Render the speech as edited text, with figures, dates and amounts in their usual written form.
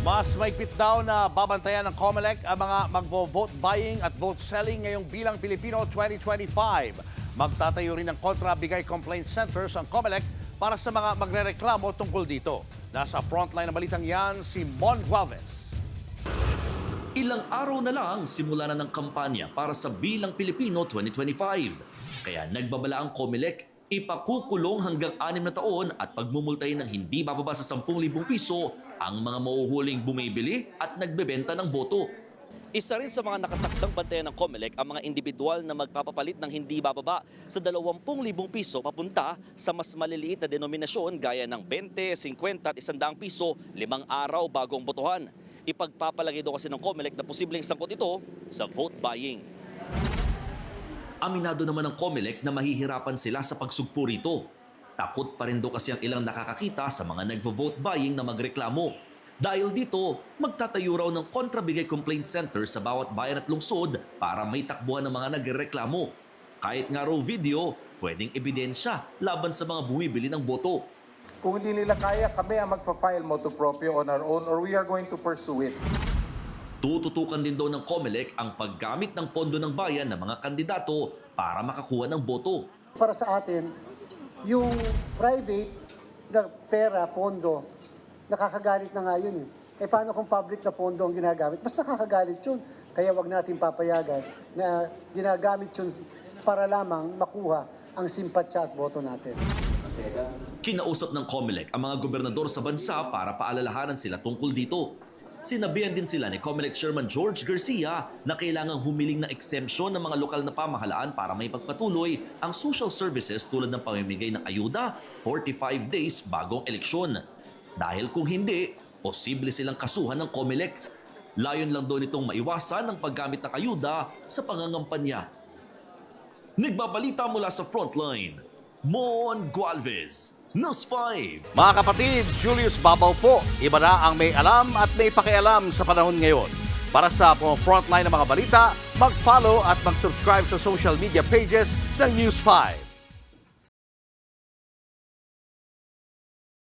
Mas maigpit daw na babantayan ng COMELEC ang mga magvo-vote buying at vote selling ngayong Bilang Pilipino 2025. Magtatayo rin ng kontra-bigay complaint centers ang COMELEC para sa mga magrereklamo tungkol dito. Nasa frontline ng balitang yan si Mon Gualvez. Ilang araw na lang simula na ng kampanya para sa Bilang Pilipino 2025. Kaya nagbabala ang COMELEC ipakukulong hanggang 6 na taon at pagmumultahin ng hindi bababa sa 10,000 piso ang mga mahuhuling bumibili at nagbebenta ng boto. Isa rin sa mga nakatakdang bantayan ng COMELEC ang mga individual na magpapapalit ng hindi bababa sa 20,000 piso papunta sa mas maliliit na denominasyon gaya ng 20, 50 at 100 piso 5 araw bago ang botohan. Ipagpapalagay daw kasi ng COMELEC na posibleng sangkot ito sa vote buying. Aminado naman ng COMELEC na mahihirapan sila sa pagsugpo rito. Takot pa rin daw kasi ang ilang nakakakita sa mga nagvo-vote buying na magreklamo. Dahil dito, magtatayo raw ng kontrabigay complaint center sa bawat bayan at lungsod para may takbuhan ng mga nagreklamo. Kahit nga raw video, pwedeng ebidensya laban sa mga bumibili ng boto. Kung hindi nila kaya, kami ang magpa-file motu proprio on our own or we are going to pursue it. Tututukan din daw ng COMELEC ang paggamit ng pondo ng bayan ng mga kandidato para makakuha ng boto. Para sa atin, yung private na pera, pondo, nakakagalit na nga yun. Eh paano kung public na pondo ang ginagamit? Mas nakakagalit yun. Kaya wag natin papayagan na ginagamit yun para lamang makuha ang simpatsya at boto natin. Kinausap ng COMELEC ang mga gobernador sa bansa para paalalahanan sila tungkol dito. Sinabihan din sila ni COMELEC Chairman George Garcia na kailangang humiling ng exemption ng mga lokal na pamahalaan para may pagpatuloy ang social services tulad ng pamimigay ng ayuda 45 days bagong eleksyon. Dahil kung hindi, posible silang kasuhan ng COMELEC. Layon lang doon itong maiwasan ang paggamit ng ayuda sa pangangampanya. Nagbabalita mula sa Frontline, Mon Gualvez, News 5. Mga kapatid, Julius Babaw po. Iba na ang may alam at may pakialam sa panahon ngayon. Para sa frontline ng mga balita, mag-follow at mag-subscribe sa social media pages ng News 5.